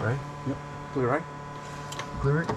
Right? Yep. Clear right? Clear it.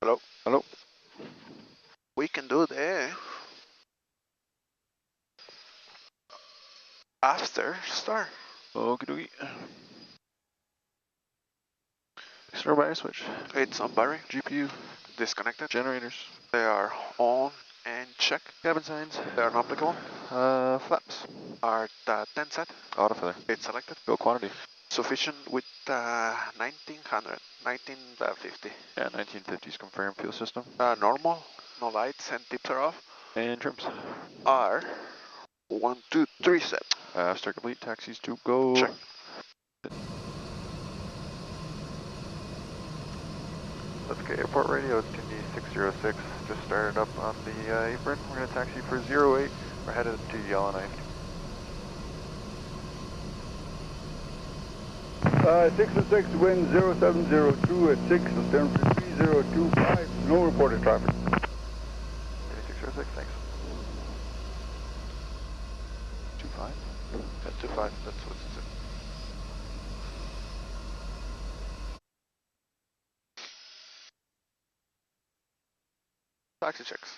Hello. Hello. We can do that after start. Okie dokie. Start by switch. It's on battery. GPU. Disconnected. Generators. They are on and check. Cabin signs. They are not applicable. Flaps. Are 10 set. Auto feather. It's selected. Go quantity. Sufficient with 1900, 1950. Yeah, 1950s confirmed. Fuel system. Normal. No lights and tips are off. And trims. Are 1, 2, 3 set. Start complete. Taxis to go. Check. Lutselk'e Airport Radio, it's Tindy 606, just started up on the apron. We're going to taxi for 08, we're headed to Yellowknife. 606, wind 0702 at 6, and 3025, no reported traffic. Tindy 606, thanks. 25. At 25, that's what's it. Taxi checks.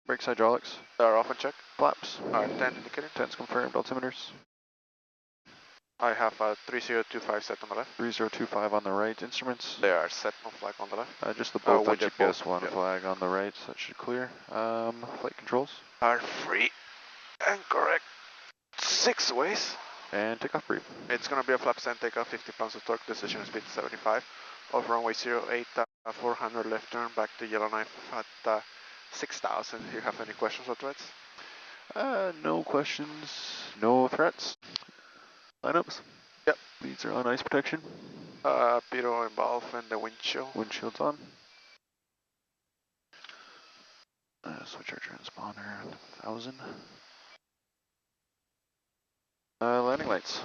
Brakes, hydraulics. They are off and check. Flaps. Are 10 indicated. 10's confirmed. Altimeters. I have a 3025 set on the left. 3025 on the right. Instruments. They are set, no flag on the left. Just the both on with the GPS, both, one yeah. flag on the right, so that should clear. Flight controls. Are free and correct 6 ways. And takeoff brief. It's going to be a flap stand takeoff, 50 pounds of torque, decision speed 75. Off runway 08, 400 left turn back to Yellowknife at 6,000. Do you have any questions or threats? No questions, no threats. Lineups. Yep. Leads are on ice protection. Pitot involved and the windshield. Windshield's on. Switch our transponder, 1000. Landing lights.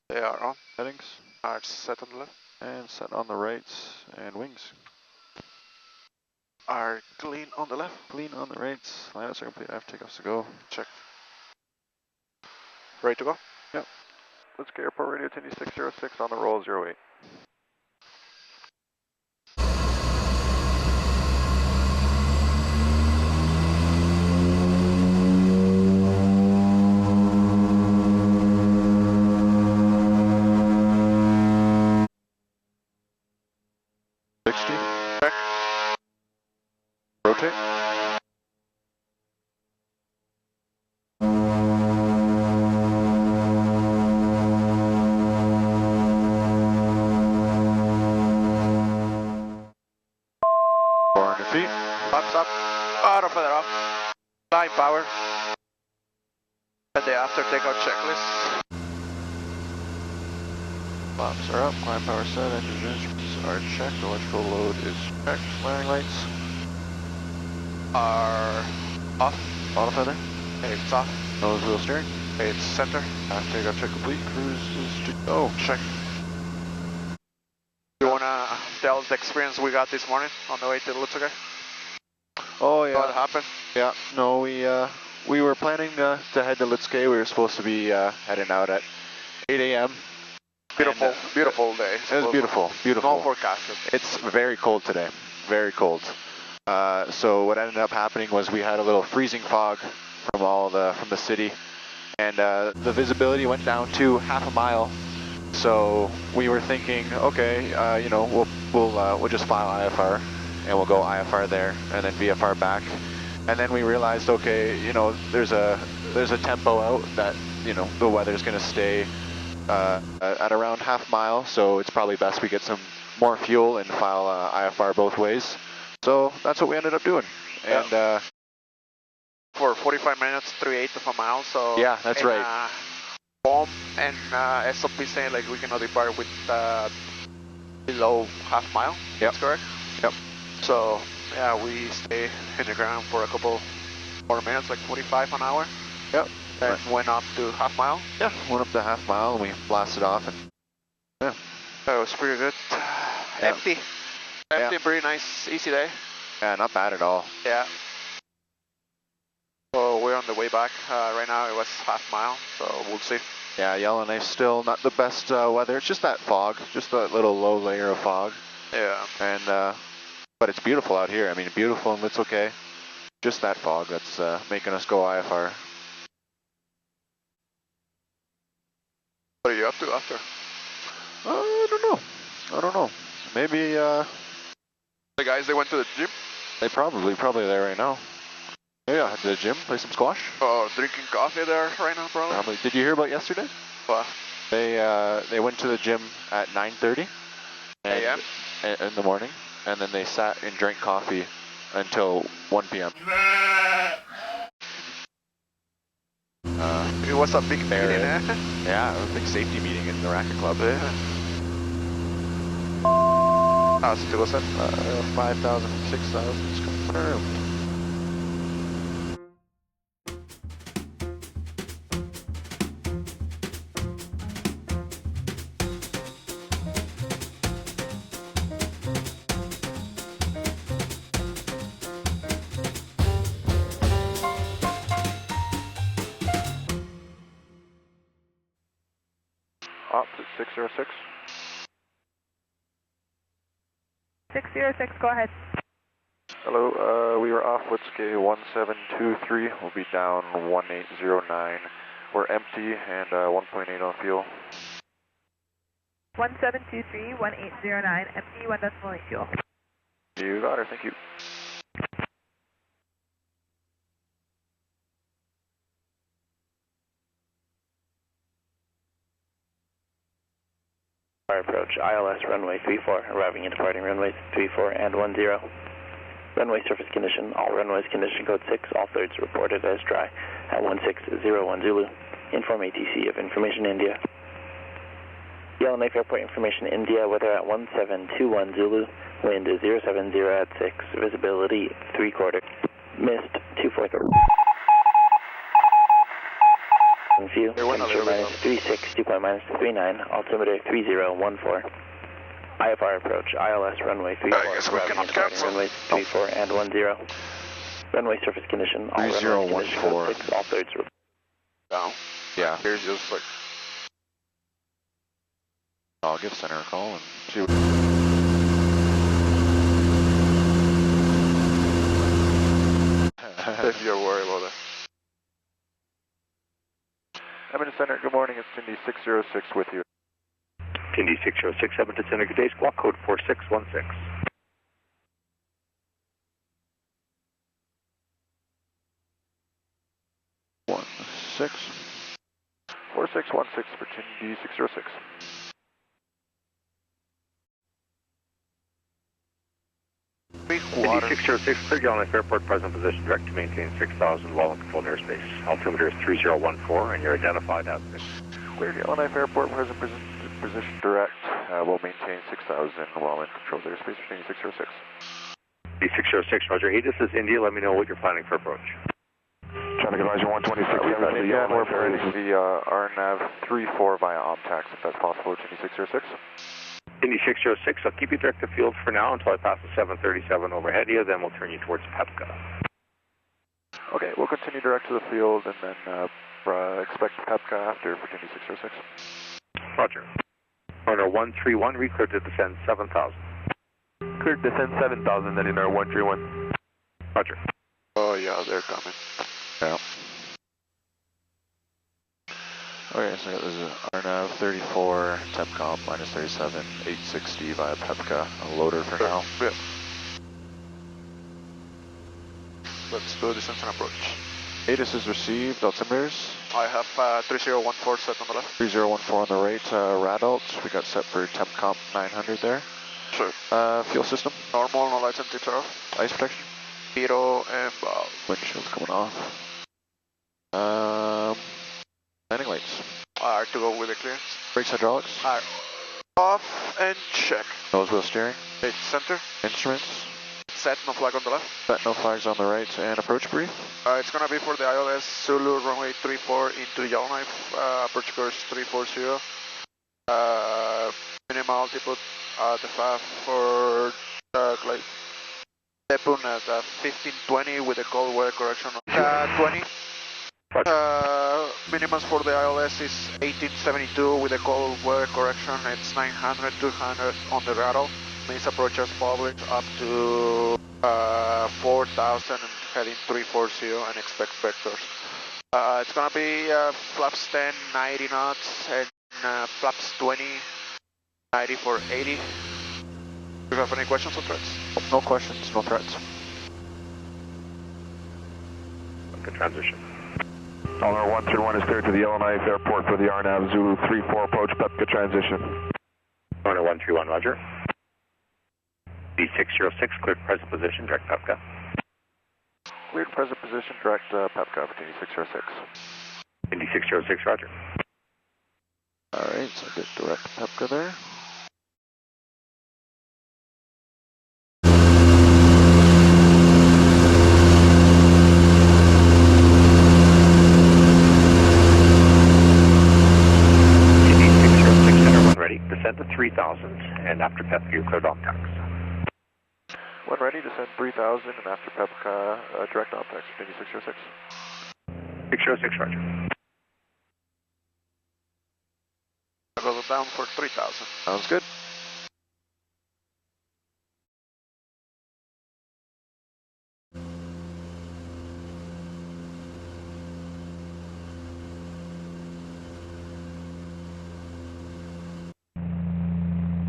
They are on. Settings. Are set on the left. And set on the right. And wings. Are clean on the left. Clean on the right. Lineups are complete. After takeoffs to go. Check. Ready to go? Yep. Lutselk'e Airport Radio, Tindy 606 on the roll 08. Check. Rotate. Feet. Flaps up. Auto feather off. Line power. And the after takeout checklist. Flaps are up. Climb power set. Engines are checked. Electrical load is checked. Landing lights Are off. auto feather. It's off. Nose wheel steering. It's center. After takeoff check complete. Cruise is to go. Check. You wanna tell the experience we got this morning on the way to Lutselk'e? Oh What yeah. happened? Yeah. No, we were planning to head to Lutselk'e. We were supposed to be heading out at 8 a.m. Beautiful, And, beautiful day. It was beautiful. Beautiful. No forecasted. It's very cold today, very cold. So what ended up happening was we had a little freezing fog from the city, and the visibility went down to half a mile. So we were thinking, okay, we'll just file IFR, and we'll go IFR there, and then VFR back, and then we realized, okay, there's a tempo out that the weather's going to stay at around half mile, so it's probably best we get some more fuel and file IFR both ways. So that's what we ended up doing. And for 45 minutes, 3/8 of a mile. So yeah, that's right. BOM and SOP saying like we cannot depart with below half mile. Yep. That's correct. Yep. So yeah, we stay in the ground for a couple more minutes, like 45 an hour. Yep. And went up to half mile. Yeah, went up to half mile and we blasted off, and yeah, that was pretty good. Yeah. Empty, pretty nice, easy day. Yeah, not bad at all. Yeah. So we're on the way back. Right now it was half mile, so we'll see. Yeah, Yellowknife still not the best weather. It's just that fog, just that little low layer of fog. Yeah. And but it's beautiful out here. I mean, beautiful in Lutselk'e. Just that fog that's making us go IFR. What are you up to after? I don't know. Maybe the guys, they went to the gym? they probably there right now. Yeah, at the gym, play some squash. Oh, drinking coffee there right now, probably. Probably. Did you hear about yesterday? What? They went to the gym at 9:30 a.m. in the morning, and then they sat and drank coffee until 1 p.m. It was a big meeting, eh? Yeah, it was a big safety meeting in the racket club. Yeah. How much was it? 5,000, 6,000 is confirmed. Ops at 606. 606, go ahead. Hello, we were off Lutselk'e 1723. We'll be down 1809. We're empty and 1.8 on fuel. 1723, 1809, empty, 1.8 fuel. You got her, thank you. Approach, ILS runway 34, arriving and departing runways 34 and 10. Runway surface condition, all runways condition code 6, all thirds reported as dry at 1601 Zulu. Inform ATC of information India. Yellowknife Airport information India, weather at 1721 Zulu, wind is 070 at 6, visibility 3/4, mist 243. View, temperature -36, dew point -39, altimeter 3014. IFR approach, ILS runway 34, arriving and departing runways 34 and 10. Runway surface condition, all runways condition code 6, all thirds. Down. Yeah. Here's just like. I'll give center a call and see what... If you're worried about it. I'm in center, good morning, it's Cindy 606 with you. Indy 606, Edmonton Center, good day, squawk code 4616. One, 6. 4616 for Indy 606. Indy 606, clear Yellowknife Airport, present position, direct to maintain 6,000 while in controlled airspace. Altimeter is 3014 and you're identified as... Cleared Yellowknife Airport, present position direct. We'll maintain 6,000 while in controlled airspace for Indy 606. Indy 606, roger. Hey, this is India, let me know what you're planning for approach. Traffic advisor 126, Indy Airport, via RNAV 34 via OMTAX, if that's possible, to Indy 606. Indy 606, I'll keep you direct to field for now until I pass the 737 overhead here, then we'll turn you towards PEPCA. Okay, we'll continue direct to the field and then expect PEPCA after for Indy 606. Roger. Runner 131, recleared to descend 7,000. Cleared descend 7,000, then in our 131. Roger. Oh yeah, they're coming. Yeah. Okay, so this is RNAV 34, Tempcom -37, 860 via PEPCA, a loader for now. Yeah. Let's do descent and approach. ATIS is received, altimeters. I have 3014 set on the left. 3014 on the right, Radalt. We got set for temp comp 900 there. Sure. Fuel system. Normal, no lights and tips are off. Ice protection. Zero and bow. Windshield's coming off. Landing lights. R to go with the clearance. Brakes, hydraulics. R. Off and check. Nose wheel steering. It's center. Instruments. Set, no flag on the left. Set, no flags on the right, and approach brief. It's gonna be for the ILS Zulu runway 34 into Yellowknife, approach course 340. Minimum altitude at the FAF for like Tepun at 1520 with a cold weather correction of 20. Minimums for the ILS is 1872 with a cold weather correction. It's 900, 200 on the rattle. These approaches public up to 4,000 and heading 340 and expect vectors. It's gonna be flaps 10, 90 knots and flaps 20, 90 for 80. Do you have any questions or threats? No questions, no threats. Good transition. Honor 131 is cleared to the Yellowknife Airport for the RNAV Zulu 34 approach, PEPCA transition. Honor 131, roger. D606, cleared present position, direct PEPCA. Cleared present position, direct PEPCA, Indy 606. Indy 606, roger. Alright, so get direct PEPCA there. Indy 606, center 1 ready, descend to 3,000, and after PEPCA, you're cleared off tax. When ready, descend 3,000 and after PEPCA, direct OPTEX, Indy 606. 606, roger. I'll go down for 3,000. Sounds good.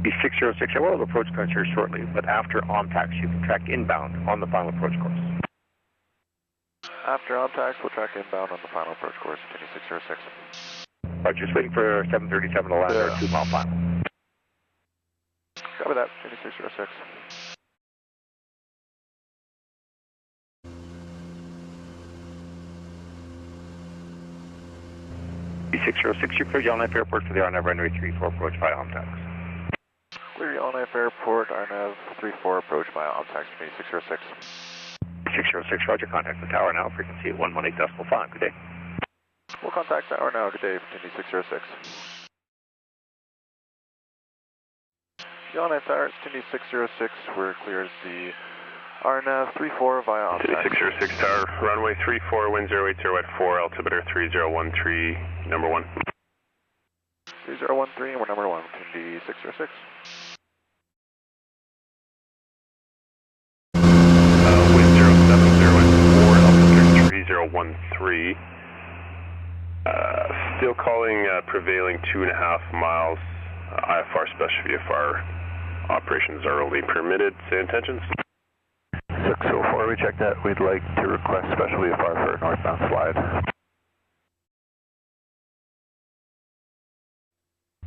D606, I will have approach course here shortly, but after on-tax, you can track inbound on the final approach course. After OPTEX, we'll track inbound on the final approach course, Indy 606. Right, just waiting for 737 to land our 2 mile final. Copy that, Indy 606. D606, you're clear Yellowknife Airport for the RNAV runway 34 approach via on-tax. Clear Yellowknife Airport, RNAV 34 approach via OPTEX, Indy 606. 606, roger, contact the tower now, frequency 118.5, good day. We'll contact tower now, good day, Indy 606. Yellowknife Tower, Indy 606, we're clear as the RNAV 34 via OPTEX. Indy 606 Tower, runway 34, wind 080 at 4, altimeter 3013, number 1. 3013, and we're number 1, Indy 606. Wind 070 at 4, altimeter 3013. Still calling prevailing 2.5 miles. IFR special VFR operations are only permitted. Say intentions. 604, we check that. We'd like to request special VFR for northbound slide.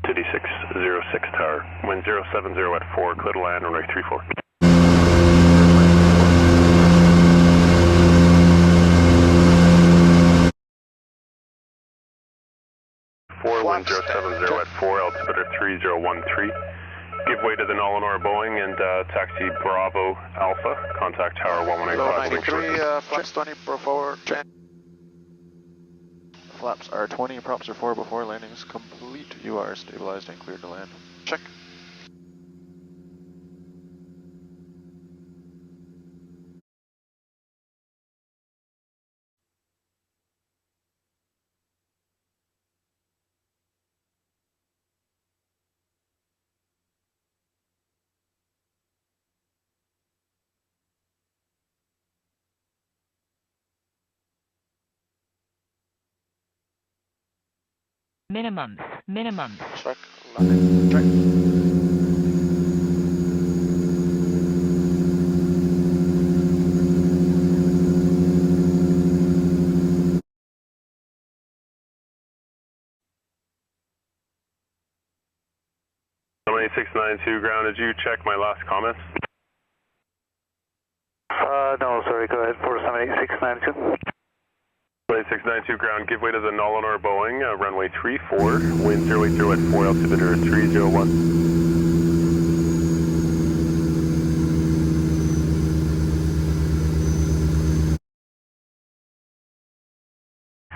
City 606 Tower, wind 070 at 4, clear to land, runway 34. 4, wind 070 at 4, altimeter 3013. Give way to the Nolanor Boeing and taxi Bravo Alpha. Contact tower 1185. 93, flaps 20, pro forward. Check. Flaps are 20, props are 4 before landing is complete. You are stabilized and cleared to land. Check. Minimums. Check. Landing. Check. 7692 ground, did you check my last comments? No, sorry, go ahead for 78692. 7692 ground, give way to the Nolanor Boeing, runway 34, wind 080 at 4, altimeter 301.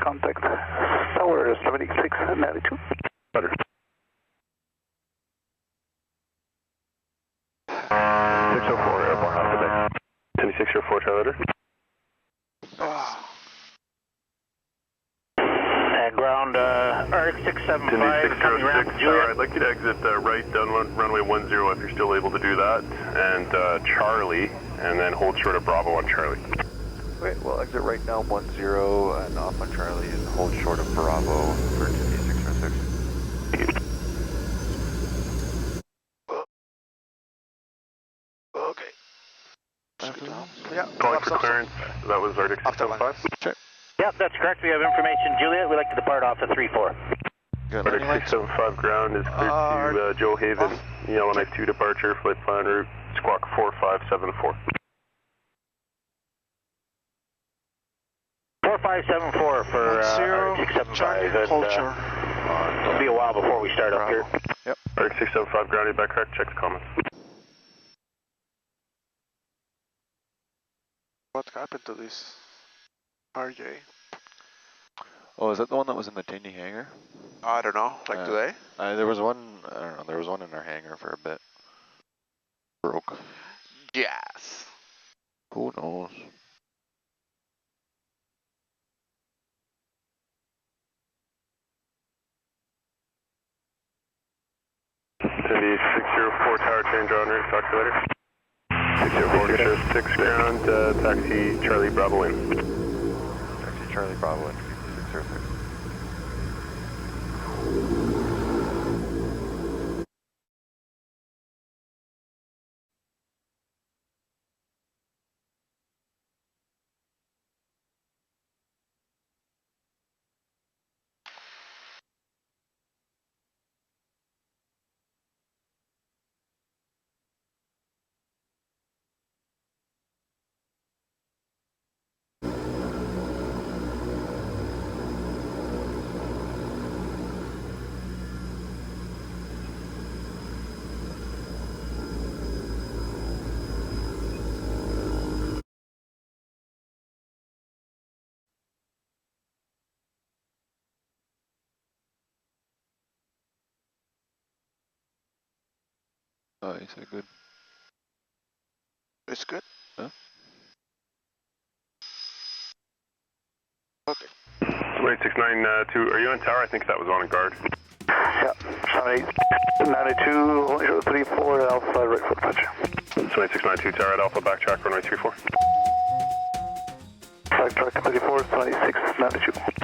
Contact Tower 7692. Butter. 604 airborne off the deck. 2604 Charlie. Ground, RX675 coming around Juliet. I'd like you to exit right down runway 10 if you're still able to do that, and Charlie, and then hold short of Bravo on Charlie. Okay, we'll exit right now 10 and off on Charlie and hold short of Bravo for 2606. Okay. Yeah. Calling for clearance, that was Arctic 675. Yep, that's correct. We have information. Juliet, we'd like to depart off at 34. Good. Arctic 675 ground is clear to Joe Haven, Yellowknife 2 departure, flight plan route, squawk 4574. 4574 for Arctic 675. Culture. It'll be a while before we start up here. Yep. Arctic 675 ground, you back correct, check the comments. What happened to this RJ? Oh, is that the one that was in the tiny hangar? I don't know, like today? There was one, I don't know, there was one in our hangar for a bit. Broke. Yes. Who knows? Cindy 604 tower change on route, talk to you later. 604 6 ground, taxi Charlie Bravo in. Taxi Charlie Bravo in 606. Oh, you said good. It's good? Huh? Okay. 2692, are you on tower? I think that was on guard. Yeah, 792, 34 Alpha, right foot touch. 2692 tower at Alpha, backtrack runway 34. Backtrack 34, 2692.